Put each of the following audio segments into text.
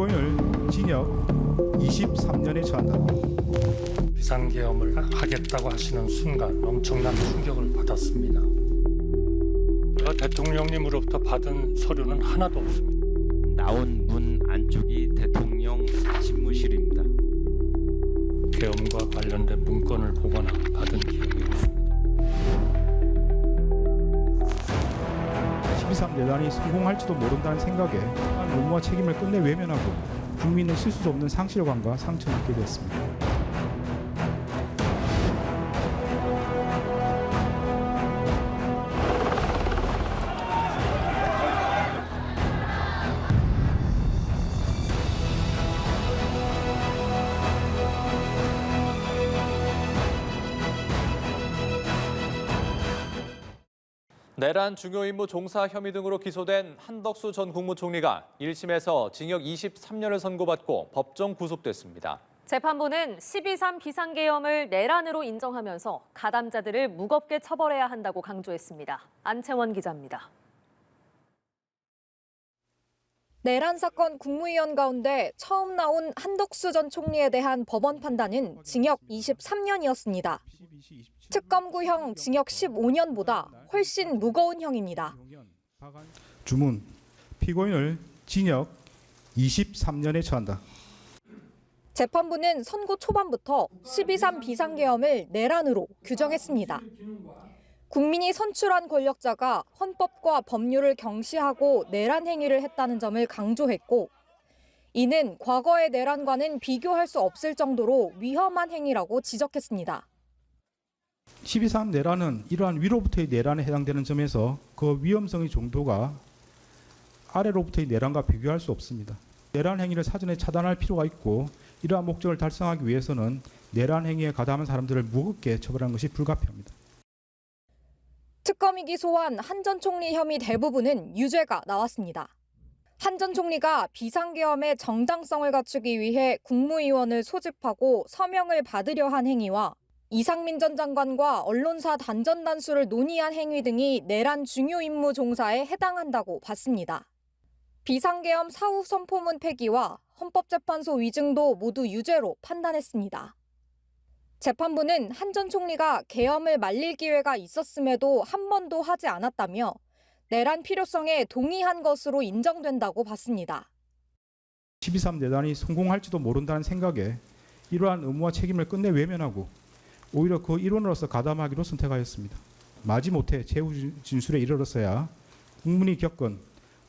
피고인을 징역 23년에 처한다. 비상계엄을 하겠다고 하시는 순간 엄청난 충격을 받았습니다. 제가 대통령님으로부터 받은 서류는 하나도 없습니다. 나온 문 안쪽이 대통령 집무실입니다. 계엄과 관련된 문건을 보거나 받은 기억이 없습니다. 12.3 내란이 성공할지도 모른다는 생각에 의무와 책임을 끝내 외면하고 국민은 실수 없는 상실감과 상처를 입게 되었습니다. 내란 중요 임무 종사 혐의 등으로 기소된 한덕수 전 국무총리가 1심에서 징역 23년을 선고받고 법정 구속됐습니다. 재판부는 12.3 비상계엄을 내란으로 인정하면서 가담자들을 무겁게 처벌해야 한다고 강조했습니다. 안채원 기자입니다. 내란 사건 국무위원 가운데 처음 나온 한덕수 전 총리에 대한 법원 판단은 징역 23년이었습니다. 특검구형 징역 15년보다 훨씬 무거운 형입니다. 주문, 피고인을 징역 23년에 처한다. 재판부는 선고 초반부터 12.3 비상계엄을 내란으로 규정했습니다. 국민이 선출한 권력자가 헌법과 법률을 경시하고 내란 행위를 했다는 점을 강조했고, 이는 과거의 내란과는 비교할 수 없을 정도로 위험한 행위라고 지적했습니다. 12.3 내란은 이러한 위로부터의 내란에 해당되는 점에서 그 위험성의 정도가 아래로부터의 내란과 비교할 수 없습니다. 내란 행위를 사전에 차단할 필요가 있고 이러한 목적을 달성하기 위해서는 내란 행위에 가담한 사람들을 무겁게 처벌하는 것이 불가피합니다. 특검이 기소한 한 전 총리 혐의 대부분은 유죄가 나왔습니다. 한 전 총리가 비상계엄의 정당성을 갖추기 위해 국무위원을 소집하고 서명을 받으려 한 행위와 이상민 전 장관과 언론사 단전 단수를 논의한 행위 등이 내란 중요 임무 종사에 해당한다고 봤습니다. 비상계엄 사후 선포문 폐기와 헌법재판소 위증도 모두 유죄로 판단했습니다. 재판부는 한 전 총리가 계엄을 말릴 기회가 있었음에도 한 번도 하지 않았다며 내란 필요성에 동의한 것으로 인정된다고 봤습니다. 12.3 내란이 성공할지도 모른다는 생각에 이러한 의무와 책임을 끝내 외면하고 오히려 그 일원으로서 가담하기로 선택하였습니다. 마지못해 최후 진술에 이르렀어야 국민이 겪은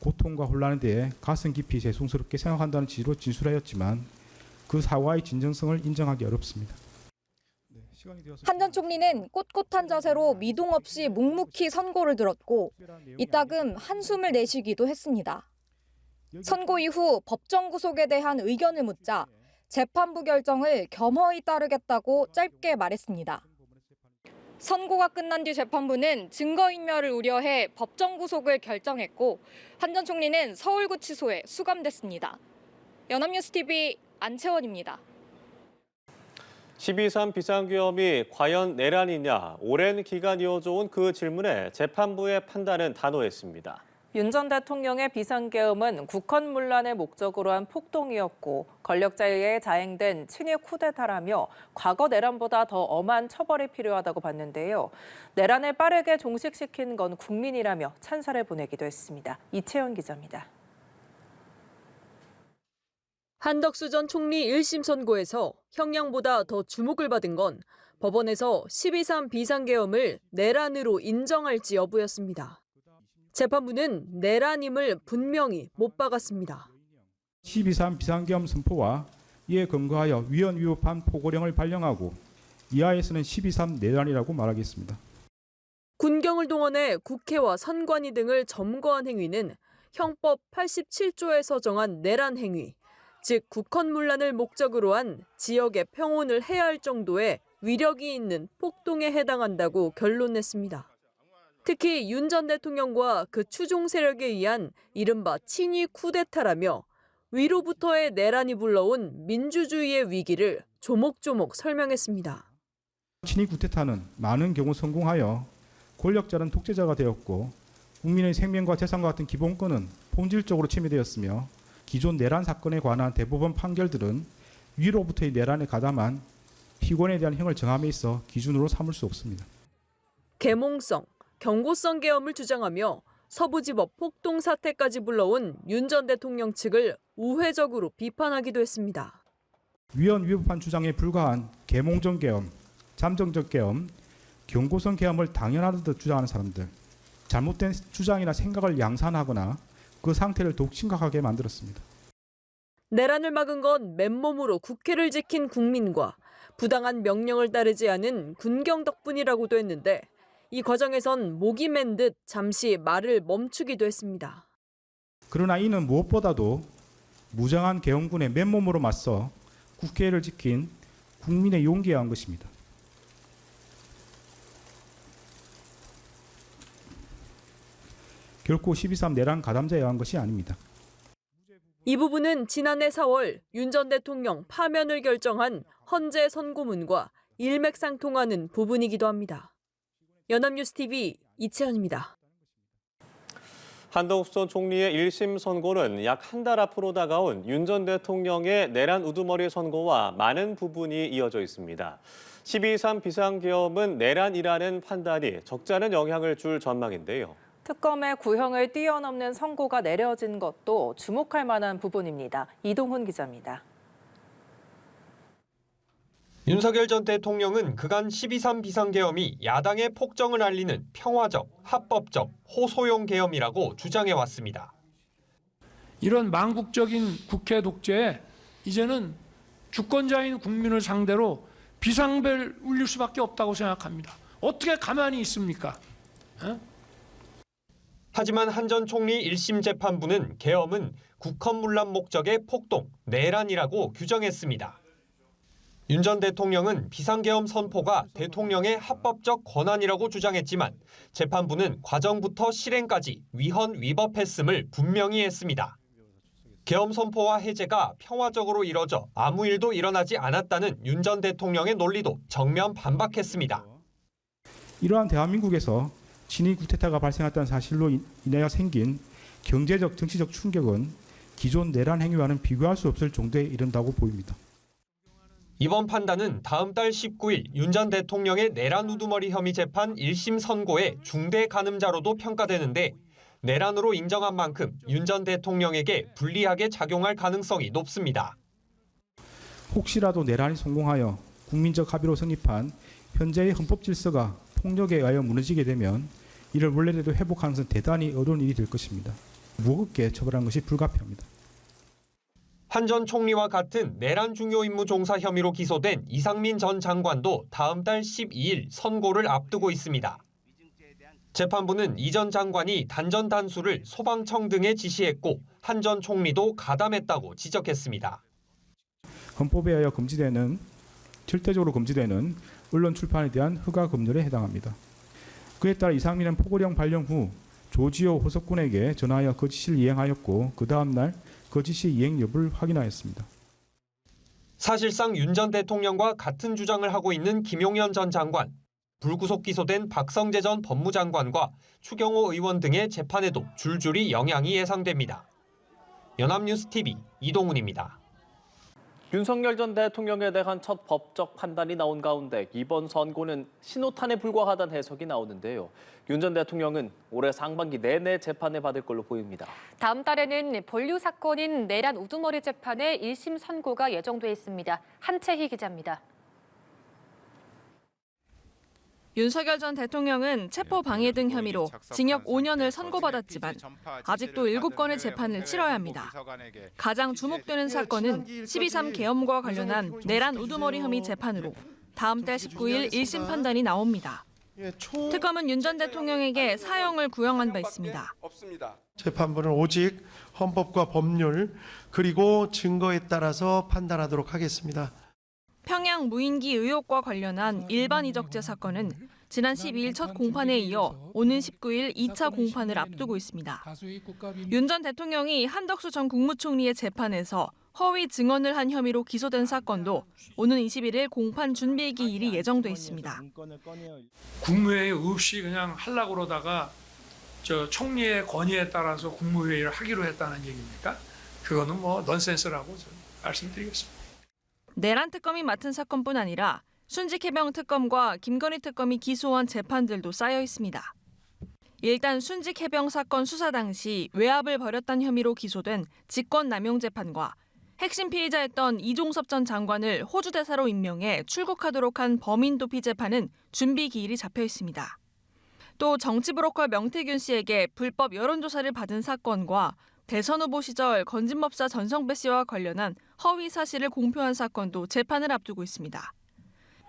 고통과 혼란에 대해 가슴 깊이 죄송스럽게 생각한다는 취지로 진술하였지만 그 사과의 진정성을 인정하기 어렵습니다. 한 전 총리는 꼿꼿한 자세로 미동 없이 묵묵히 선고를 들었고 이따금 한숨을 내쉬기도 했습니다. 선고 이후 법정 구속에 대한 의견을 묻자 재판부 결정을 겸허히 따르겠다고 짧게 말했습니다. 선고가 끝난 뒤 재판부는 증거인멸을 우려해 법정 구속을 결정했고 한 전 총리는 서울구치소에 수감됐습니다. 연합뉴스TV 안채원입니다. 12.3 비상계엄이 과연 내란이냐, 오랜 기간 이어져온 그 질문에 재판부의 판단은 단호했습니다. 윤 전 대통령의 비상계엄은 국헌문란을 목적으로 한 폭동이었고 권력자에 의해 자행된 친일 쿠데타라며 과거 내란보다 더 엄한 처벌이 필요하다고 봤는데요. 내란을 빠르게 종식시킨 건 국민이라며 찬사를 보내기도 했습니다. 이채연 기자입니다. 한덕수 전 총리 1심 선고에서 형량보다 더 주목을 받은 건 법원에서 12.3 비상계엄을 내란으로 인정할지 여부였습니다. 재판부는 내란임을 분명히 못 박았습니다. 12.3 비상계엄 선포와 이에 근거하여 위헌 위법한 포고령을 발령하고 이하에서는 12.3 내란이라고 말하겠습니다. 군경을 동원해 국회와 선관위 등을 점거한 행위는 형법 87조에서 정한 내란 행위, 즉 국헌문란을 목적으로 한 지역의 평온을 해할 정도의 위력이 있는 폭동에 해당한다고 결론냈습니다. 특히 윤 전 대통령과 그 추종 세력에 의한 이른바 친위 쿠데타라며 위로부터의 내란이 불러온 민주주의의 위기를 조목조목 설명했습니다. 친위 쿠데타는 많은 경우 성공하여 권력자는 독재자가 되었고 국민의 생명과 재산과 같은 기본권은 본질적으로 침해되었으며 기존 내란 사건에 관한 대법원 판결들은 위로부터의 내란에 가담한 피고인에 대한 형을 정함에 있어 기준으로 삼을 수 없습니다. 계몽성, 경고성 계엄을 주장하며 서부지법 폭동 사태까지 불러온 윤 전 대통령 측을 우회적으로 비판하기도 했습니다. 위헌 위법한 주장에 불과한 계몽적 계엄, 잠정적 계엄, 경고성 계엄을 당연하듯 주장하는 사람들, 잘못된 주장이나 생각을 양산하거나 그 상태를 더욱 심각하게 만들었습니다. 내란을 막은 건 맨몸으로 국회를 지킨 국민과 부당한 명령을 따르지 않은 군경 덕분이라고도 했는데 이 과정에선 목이 맨 듯 잠시 말을 멈추기도 했습니다. 그러나 이는 무엇보다도 무장한 계엄군의 맨몸으로 맞서 국회를 지킨 국민의 용기에 의한 것입니다. 결코 12.3 내란 가담자에 의한 것이 아닙니다. 이 부분은 지난해 4월 윤 전 대통령 파면을 결정한 헌재 선고문과 일맥상통하는 부분이기도 합니다. 연합뉴스TV 이채연입니다. 한덕수 전 총리의 1심 선고는 약 한 달 앞으로 다가온 윤 전 대통령의 내란 우두머리 선고와 많은 부분이 이어져 있습니다. 12.3 비상계엄은 내란이라는 판단이 적지 않은 영향을 줄 전망인데요. 특검의 구형을 뛰어넘는 선고가 내려진 것도 주목할 만한 부분입니다. 이동훈 기자입니다. 윤석열 전 대통령은 그간 12.3 비상계엄이 야당의 폭정을 알리는 평화적, 합법적, 호소용 계엄이라고 주장해왔습니다. 이런 망국적인 국회 독재에 이제는 주권자인 국민을 상대로 비상벨 울릴 수밖에 없다고 생각합니다. 어떻게 가만히 있습니까? 하지만 한 전 총리 1심 재판부는 계엄은 국헌문란 목적의 폭동, 내란이라고 규정했습니다. 윤 전 대통령은 비상계엄 선포가 대통령의 합법적 권한이라고 주장했지만 재판부는 과정부터 실행까지 위헌 위법했음을 분명히 했습니다. 계엄 선포와 해제가 평화적으로 이뤄져 아무 일도 일어나지 않았다는 윤 전 대통령의 논리도 정면 반박했습니다. 이러한 대한민국에서 친위 쿠데타가 발생했다는 사실로 인하여 생긴 경제적, 정치적 충격은 기존 내란 행위와는 비교할 수 없을 정도에 이른다고 보입니다. 이번 판단은 다음 달 19일 윤 전 대통령의 내란 우두머리 혐의 재판 1심 선고의 중대 가늠자로도 평가되는데 내란으로 인정한 만큼 윤 전 대통령에게 불리하게 작용할 가능성이 높습니다. 혹시라도 내란이 성공하여 국민적 합의로 성립한 현재의 헌법 질서가 폭력에 의하여 무너지게 되면 이를 원래대로 회복하는 것은 대단히 어려운 일이 될 것입니다. 무겁게 처벌하는 것이 불가피합니다. 한 전 총리와 같은 내란 중요 임무 종사 혐의로 기소된 이상민 전 장관도 다음 달 12일 선고를 앞두고 있습니다. 재판부는 이 전 장관이 단전 단수를 소방청 등에 지시했고 한 전 총리도 가담했다고 지적했습니다. 헌법에 의하여 절대적으로 금지되는 언론 출판에 대한 허가 금지에 해당합니다. 그에 따라 이상민은 포고령 발령 후 조지호 호석군에게 전화하여 그 지시를 이행하였고 그 다음 날 그 지시 이행 여부를 확인하였습니다. 사실상 윤 전 대통령과 같은 주장을 하고 있는 김용현 전 장관, 불구속 기소된 박성재 전 법무장관과 추경호 의원 등의 재판에도 줄줄이 영향이 예상됩니다. 연합뉴스TV 이동훈입니다. 윤석열 전 대통령에 대한 첫 법적 판단이 나온 가운데 이번 선고는 신호탄에 불과하다는 해석이 나오는데요. 윤 전 대통령은 올해 상반기 내내 재판을 받을 걸로 보입니다. 다음 달에는 본류 사건인 내란 우두머리 재판의 1심 선고가 예정돼 있습니다. 한채희 기자입니다. 윤석열 전 대통령은 체포방해 등 혐의로 징역 5년을 선고받았지만 아직도 7건의 재판을 치러야 합니다. 가장 주목되는 사건은 12.3 계엄과 관련한 내란 우두머리 혐의 재판으로 다음 달 19일 1심 판단이 나옵니다. 특검은 윤 전 대통령에게 사형을 구형한 바 있습니다. 재판부는 오직 헌법과 법률 그리고 증거에 따라서 판단하도록 하겠습니다. 평양 무인기 의혹과 관련한 일반 이적죄 사건은 지난 12일 첫 공판에 이어 오는 19일 2차 공판을 앞두고 있습니다. 윤 전 대통령이 한덕수 전 국무총리의 재판에서 허위 증언을 한 혐의로 기소된 사건도 오는 21일 공판 준비 기일이 예정돼 있습니다. 국무회의 없이 그냥 하려고 그러다가 총리의 건의에 따라서 국무회의를 하기로 했다는 얘기입니까? 그거는 뭐 넌센스라고 저는 말씀드리겠습니다. 내란 특검이 맡은 사건뿐 아니라 순직해병 특검과 김건희 특검이 기소한 재판들도 쌓여 있습니다. 일단 순직해병 사건 수사 당시 외압을 벌였다는 혐의로 기소된 직권남용 재판과 핵심 피의자였던 이종섭 전 장관을 호주 대사로 임명해 출국하도록 한 범인 도피 재판은 준비 기일이 잡혀 있습니다. 또 정치 브로커 명태균 씨에게 불법 여론조사를 받은 사건과 대선 후보 시절 건진법사 전성배 씨와 관련한 허위 사실을 공표한 사건도 재판을 앞두고 있습니다.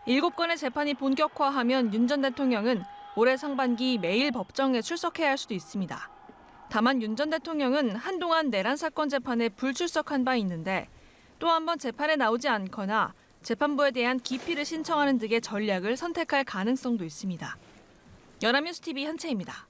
7건의 재판이 본격화하면 윤 전 대통령은 올해 상반기 매일 법정에 출석해야 할 수도 있습니다. 다만 윤 전 대통령은 한동안 내란 사건 재판에 불출석한 바 있는데 또 한 번 재판에 나오지 않거나 재판부에 대한 기피를 신청하는 등의 전략을 선택할 가능성도 있습니다. 연합뉴스 TV 현채입니다.